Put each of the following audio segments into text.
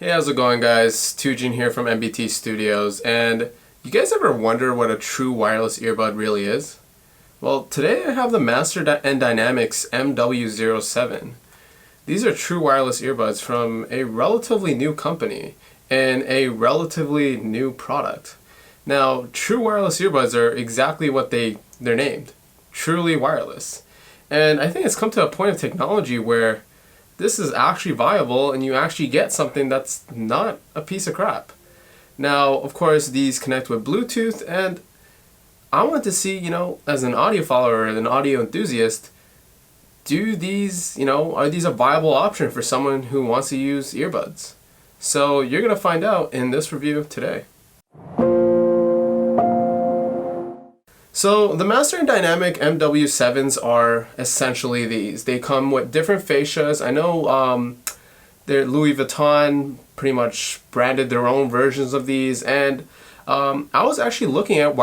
Hey, how's it going, guys? Tujin here from MBT Studios, and you guys ever wonder what a true wireless earbud really is? Well, today I have the Master Dynamics MW07. These are true wireless earbuds from a relatively new company and a relatively new product. Now, true wireless earbuds are exactly what they're named, truly wireless. And I think it's come to a point of technology where this is actually viable and you actually get something that's not a piece of crap. Now, of course, these connect with Bluetooth, and I want to see, as an audiophile or an audio enthusiast, are these a viable option for someone who wants to use earbuds? So you're going to find out in this review today. So the Master Dynamic MW07s are essentially these. They come with different fascias. I know they're Louis Vuitton pretty much branded their own versions of these, and I was actually looking at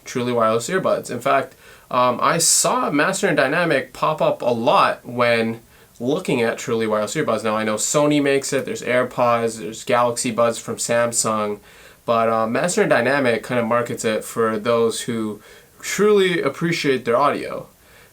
truly wireless earbuds. In fact, I saw Master Dynamic pop up a lot when looking at truly wireless earbuds. Now I know Sony makes it, there's AirPods, there's Galaxy Buds from Samsung, but Master Dynamic kind of markets it for those who truly appreciate their audio.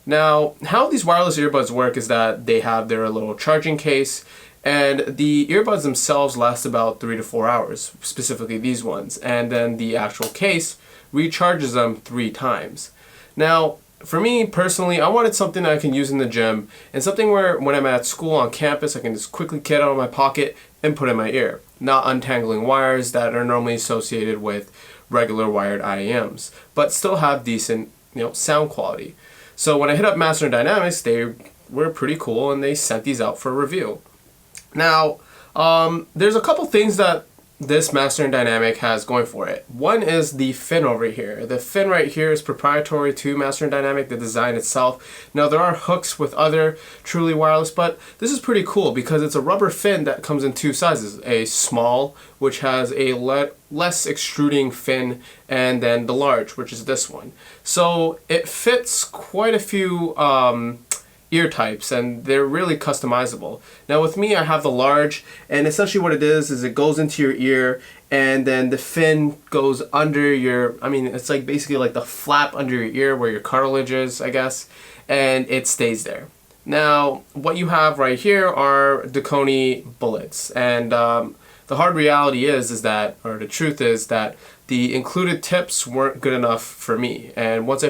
Now, how these wireless earbuds work is that they have their little charging case, and the earbuds themselves last about 3 to 4 hours, specifically these ones, and then the actual case recharges them 3 times. Now, for me personally, I wanted something I can use in the gym, and something where when I'm at school on campus I can just quickly get out of my pocket and put in my ear, not untangling wires that are normally associated with regular wired IEMs, but still have decent sound quality. So when I hit up Master Dynamics, they were pretty cool and they sent these out for review. Now, there's a couple things that this Master Dynamic has going for it. One is the fin over here. The fin right here is proprietary to Master Dynamic, the design itself. Now there are hooks with other truly wireless, but this is pretty cool because it's a rubber fin that comes in 2 sizes. A small, which has a less extruding fin, and then the large, which is this one. So it fits quite a few ear types, and they're really customizable. Now with me, I have the large, and essentially what it is it goes into your ear, and then the fin goes under it's like basically like the flap under your ear where your cartilage is, I guess, and it stays there. Now what you have right here are Dakoni bullets, and the hard reality is that, or the truth is that the included tips weren't good enough for me, and once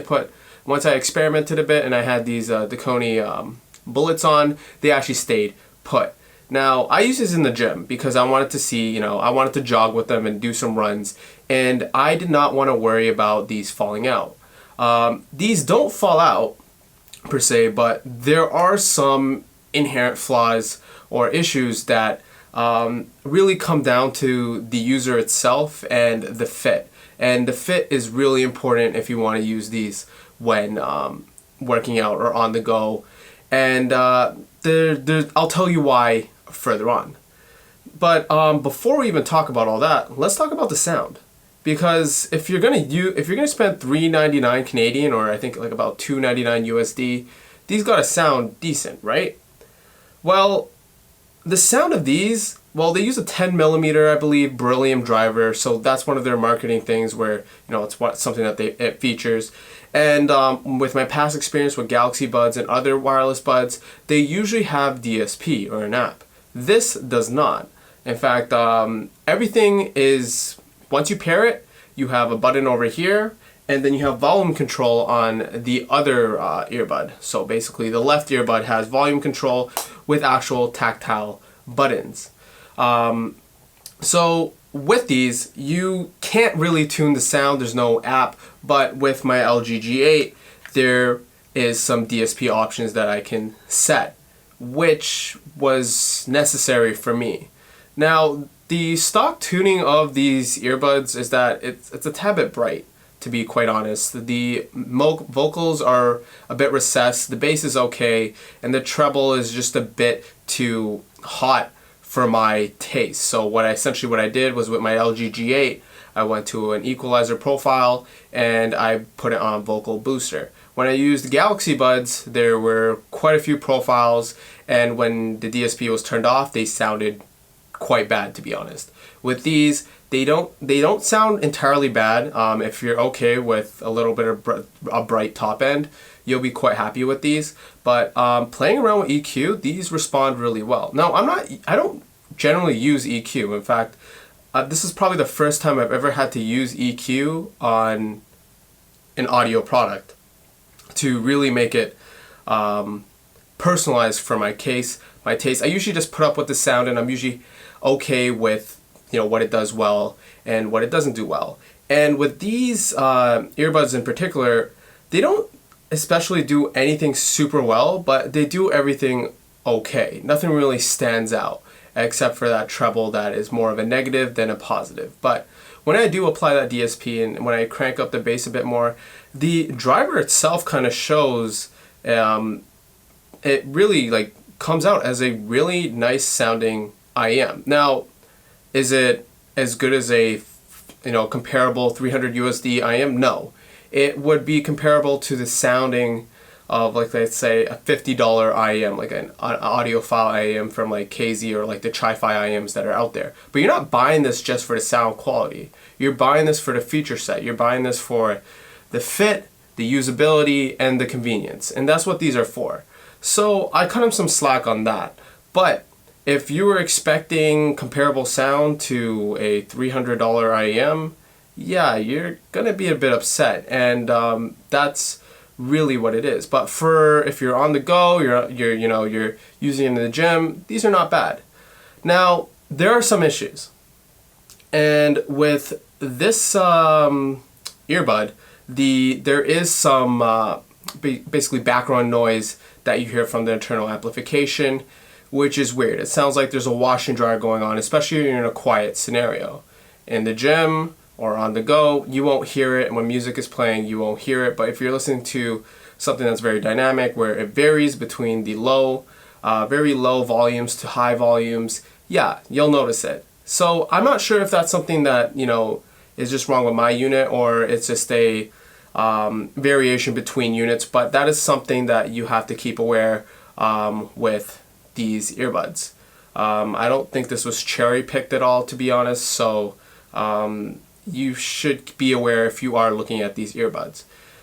I experimented a bit and I had these Dakoni bullets on, they actually stayed put. Now, I use these in the gym because I wanted to see, I wanted to jog with them and do some runs, and I did not want to worry about these falling out. These don't fall out per se, but there are some inherent flaws or issues that really come down to the user itself and the fit. And the fit is really important if you want to use these when working out or on the go, and I'll tell you why further on. But before we even talk about all that, let's talk about the sound, because if you're gonna spend $3.99 Canadian, or I think like about $2.99 USD, these gotta sound decent, right? Well, the sound of these, they use a 10mm, I believe, beryllium driver, so that's one of their marketing things where, it's something that it features. And with my past experience with Galaxy Buds and other wireless buds, they usually have DSP or an app. This does not. In fact, everything is, once you pair it, you have a button over here, and then you have volume control on the other earbud. So basically the left earbud has volume control with actual tactile buttons. So with these, you can't really tune the sound, there's no app, but with my LG G8, there is some DSP options that I can set, which was necessary for me. Now, the stock tuning of these earbuds is that it's a tad bit bright, to be quite honest. The vocals are a bit recessed, the bass is okay, and the treble is just a bit too hot for my taste. So what I did was, with my LG G8, I went to an equalizer profile and I put it on vocal booster. When I used Galaxy Buds, there were quite a few profiles, and when the DSP was turned off, they sounded quite bad, to be honest. With these, they don't sound entirely bad. If you're okay with a little bit of a bright top end, you'll be quite happy with these. But playing around with EQ, these respond really well. Now, I don't generally use EQ. In fact, this is probably the first time I've ever had to use EQ on an audio product to really make it personalized for my taste. I usually just put up with the sound, and I'm usually okay with what it does well and what it doesn't do well. And with these earbuds in particular, they don't especially do anything super well, but they do everything okay. Nothing really stands out except for that treble that is more of a negative than a positive. But when I do apply that DSP and when I crank up the bass a bit more, the driver itself kind of shows it really comes out as a really nice sounding IM. Now, is it as good as a comparable 300 USD IM? No. It would be comparable to the sounding of let's say a $50 IM, like an Audiophile IM from KZ or the Tri-Fi IMs that are out there. But you're not buying this just for the sound quality. You're buying this for the feature set. You're buying this for the fit, the usability, and the convenience. And that's what these are for. So I cut them some slack on that. But if you were expecting comparable sound to a $300 IM, yeah, you're gonna be a bit upset. And that's really what it is. But for if you're on the go, you're using it in the gym, these are not bad. Now, there are some issues. And with this earbud, there is some basically background noise that you hear from the internal amplification, which is weird. It sounds like there's a wash and dryer going on, especially when you're in a quiet scenario. In the gym or on the go, you won't hear it, and when music is playing, you won't hear it. But if you're listening to something that's very dynamic, where it varies between the very low volumes to high volumes, yeah, you'll notice it. So I'm not sure if that's something that is just wrong with my unit, or it's just a variation between units. But that is something that you have to keep aware with these earbuds. I don't think this was cherry picked at all, to be honest. So you should be aware if you are looking at these earbuds.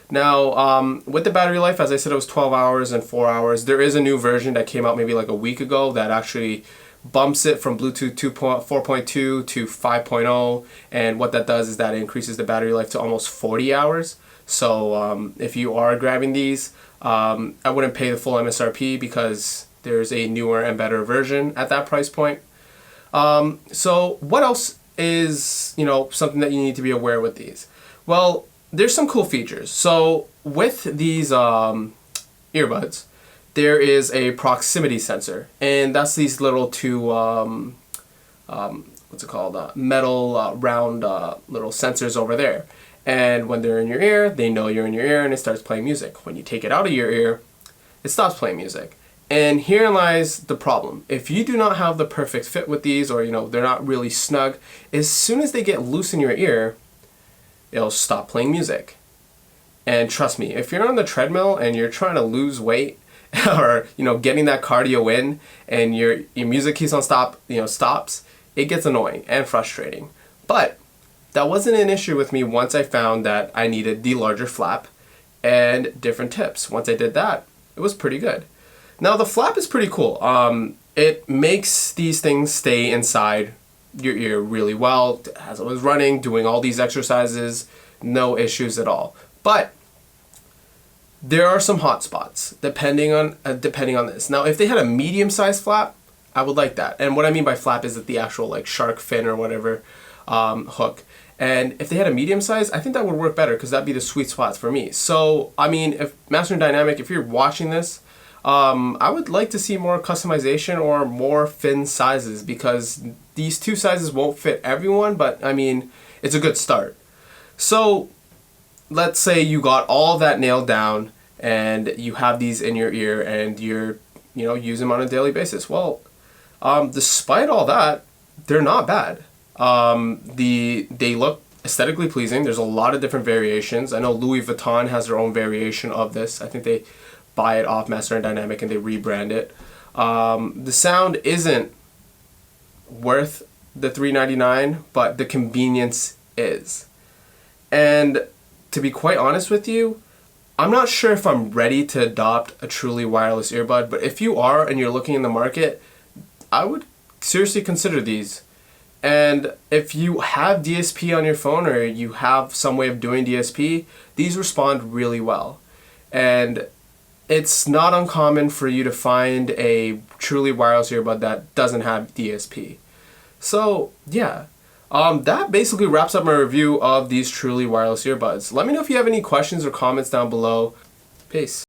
Now, with the battery life, as I said, it was 12 hours and 4 hours. There is a new version that came out maybe a week ago that actually bumps it from Bluetooth 4.2 to 5.0, and what that does is that it increases the battery life to almost 40 hours. So if you are grabbing these, I wouldn't pay the full MSRP because there's a newer and better version at that price point. So what else is something that you need to be aware with these? Well, there's some cool features. So with these earbuds, there is a proximity sensor, and that's these little two metal round little sensors over there. And when they're in your ear, they know you're in your ear, and it starts playing music. When you take it out of your ear, it stops playing music. And herein lies the problem. If you do not have the perfect fit with these, or they're not really snug, as soon as they get loose in your ear, it'll stop playing music. And trust me, if you're on the treadmill and you're trying to lose weight, or getting that cardio in, and your music keeps on stops, it gets annoying and frustrating. But that wasn't an issue with me once I found that I needed the larger flap and different tips. Once I did that, it was pretty good. Now the flap is pretty cool. It makes these things stay inside your ear really well. As I was running, doing all these exercises, no issues at all. But there are some hot spots depending on this. Now, if they had a medium-sized flap, I would like that. And what I mean by flap is that the actual shark fin or whatever hook. And if they had a medium size, I think that would work better because that'd be the sweet spot for me. So, I mean, if Master Dynamic, if you're watching this, I would like to see more customization or more fin sizes, because these two sizes won't fit everyone, but I mean, it's a good start. So let's say you got all that nailed down and you have these in your ear and you're, use them on a daily basis. Well, despite all that, they're not bad. They look aesthetically pleasing. There's a lot of different variations. I know Louis Vuitton has their own variation of this. I think they buy it off Master Dynamic and they rebrand it. The sound isn't worth the $399, but the convenience is. And to be quite honest with you, I'm not sure if I'm ready to adopt a truly wireless earbud, but if you are and you're looking in the market, I would seriously consider these. And if you have DSP on your phone or you have some way of doing DSP, these respond really well. And it's not uncommon for you to find a truly wireless earbud that doesn't have DSP. So yeah, that basically wraps up my review of these truly wireless earbuds. Let me know if you have any questions or comments down below. Peace.